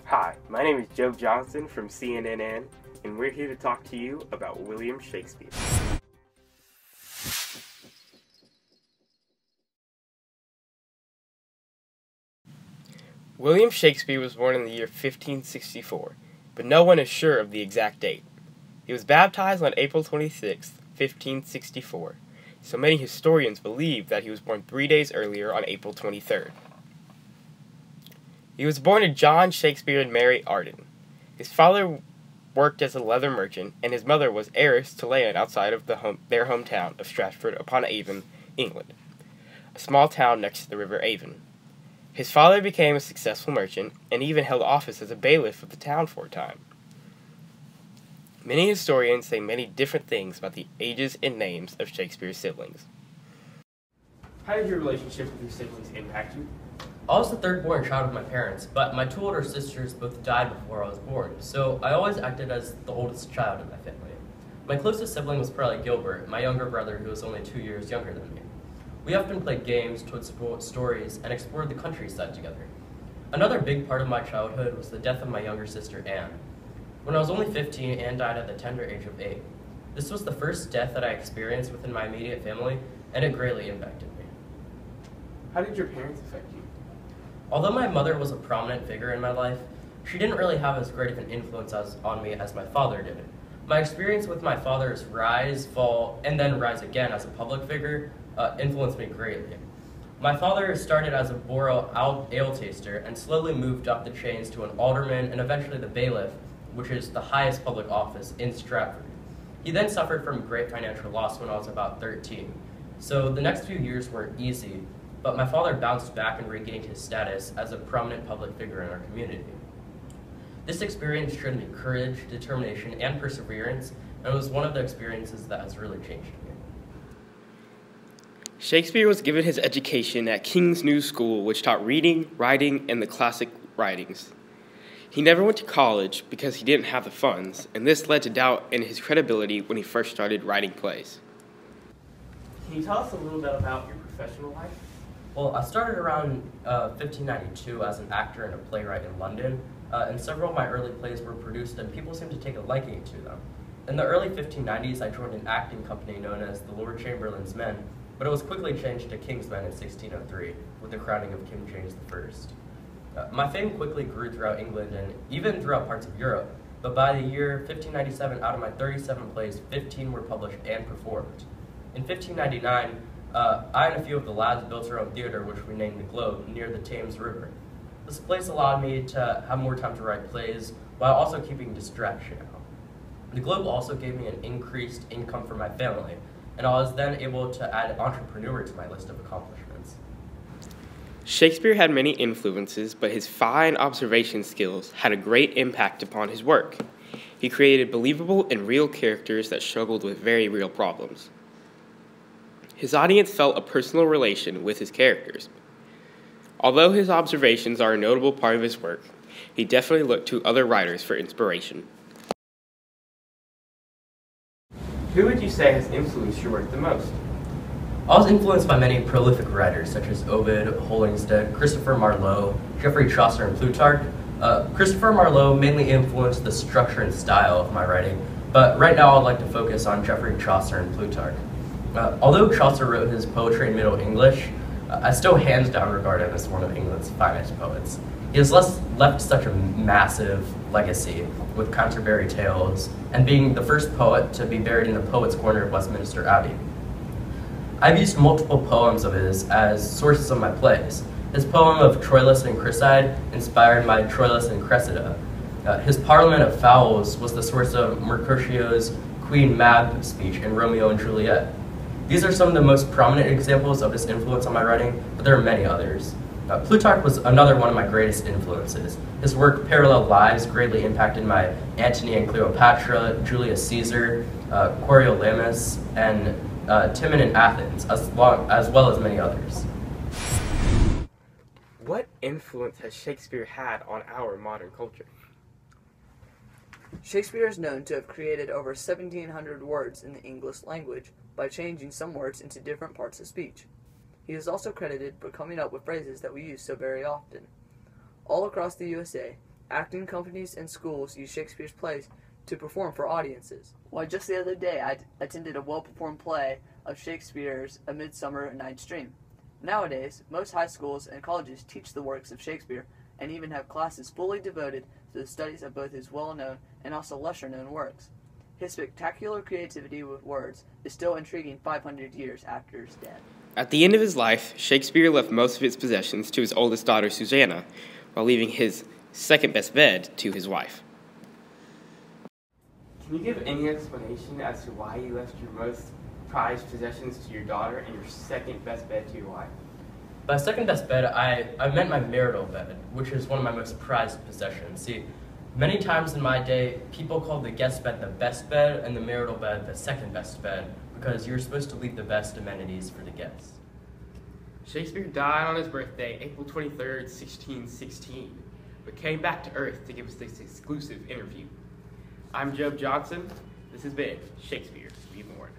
Hi, my name is Joe Johnson from CNN, and we're here to talk to you about William Shakespeare. William Shakespeare was born in the year 1564, but no one is sure of the exact date. He was baptized on April 26, 1564, so many historians believe that he was born 3 days earlier on April 23rd. He was born to John Shakespeare and Mary Arden. His father worked as a leather merchant, and his mother was heiress to land outside of their hometown of Stratford-upon-Avon, England, a small town next to the River Avon. His father became a successful merchant and even held office as a bailiff of the town for a time. Many historians say many different things about the ages and names of Shakespeare's siblings. How did your relationship with your siblings impact you? I was the third born child of my parents, but my two older sisters both died before I was born, so I always acted as the oldest child in my family. My closest sibling was probably Gilbert, my younger brother who was only 2 years younger than me. We often played games, told stories, and explored the countryside together. Another big part of my childhood was the death of my younger sister, Anne. When I was only 15, Anne died at the tender age of 8. This was the first death that I experienced within my immediate family, and it greatly impacted me. How did your parents affect you? Although my mother was a prominent figure in my life, she didn't really have as great of an influence on me as my father did. My experience with my father's rise, fall, and then rise again as a public figure influenced me greatly. My father started as a borough ale taster and slowly moved up the chains to an alderman and eventually the bailiff, which is the highest public office in Stratford. He then suffered from great financial loss when I was about 13. So the next few years weren't easy, but my father bounced back and regained his status as a prominent public figure in our community. This experience showed me courage, determination, and perseverance, and it was one of the experiences that has really changed me. Shakespeare was given his education at King's New School, which taught reading, writing, and the classic writings. He never went to college because he didn't have the funds, and this led to doubt in his credibility when he first started writing plays. Can you tell us a little bit about your professional life? Well, I started around 1592 as an actor and a playwright in London, and several of my early plays were produced and people seemed to take a liking to them. In the early 1590s, I joined an acting company known as the Lord Chamberlain's Men, but it was quickly changed to King's Men in 1603 with the crowning of King James I. My fame quickly grew throughout England and even throughout parts of Europe, but by the year 1597, out of my 37 plays, 15 were published and performed. In 1599, I and a few of the lads built our own theater, which we named the Globe, near the Thames River. This place allowed me to have more time to write plays while also keeping distraction out. The Globe also gave me an increased income for my family, and I was then able to add entrepreneur to my list of accomplishments. Shakespeare had many influences, but his fine observation skills had a great impact upon his work. He created believable and real characters that struggled with very real problems. His audience felt a personal relation with his characters. Although his observations are a notable part of his work, he definitely looked to other writers for inspiration. Who would you say has influenced your work the most? I was influenced by many prolific writers such as Ovid, Hollingsted, Christopher Marlowe, Geoffrey Chaucer, and Plutarch. Christopher Marlowe mainly influenced the structure and style of my writing, but right now I'd like to focus on Geoffrey Chaucer and Plutarch. Although Chaucer wrote his poetry in Middle English, I still hands down regard him as one of England's finest poets. He has left such a massive legacy with Canterbury Tales and being the first poet to be buried in the Poets' Corner of Westminster Abbey. I've used multiple poems of his as sources of my plays. His poem of Troilus and Chryside inspired my Troilus and Cressida. His Parliament of Fowls was the source of Mercutio's Queen Mab speech in Romeo and Juliet. These are some of the most prominent examples of his influence on my writing, but there are many others. Plutarch was another one of my greatest influences. His work Parallel Lives greatly impacted my Antony and Cleopatra, Julius Caesar, Coriolanus, and Timon in Athens, as well as many others. What influence has Shakespeare had on our modern culture? Shakespeare is known to have created over 1,700 words in the English language by changing some words into different parts of speech. He is also credited for coming up with phrases that we use so very often. All across the USA, acting companies and schools use Shakespeare's plays to perform for audiences. Why, just the other day I attended a well-performed play of Shakespeare's A Midsummer Night's Dream. Nowadays, most high schools and colleges teach the works of Shakespeare and even have classes fully devoted to the studies of both his well-known and also lesser-known works. His spectacular creativity with words is still intriguing 500 years after his death. At the end of his life, Shakespeare left most of his possessions to his oldest daughter, Susanna, while leaving his second-best bed to his wife. Can you give any explanation as to why you left your most prized possessions to your daughter and your second-best bed to your wife? By second best bed, I meant my marital bed, which is one of my most prized possessions. See, many times in my day, people call the guest bed the best bed and the marital bed the second best bed because you're supposed to leave the best amenities for the guests. Shakespeare died on his birthday, April 23rd, 1616, but came back to Earth to give us this exclusive interview. I'm Joe Johnson. This has been Shakespeare-Reborn.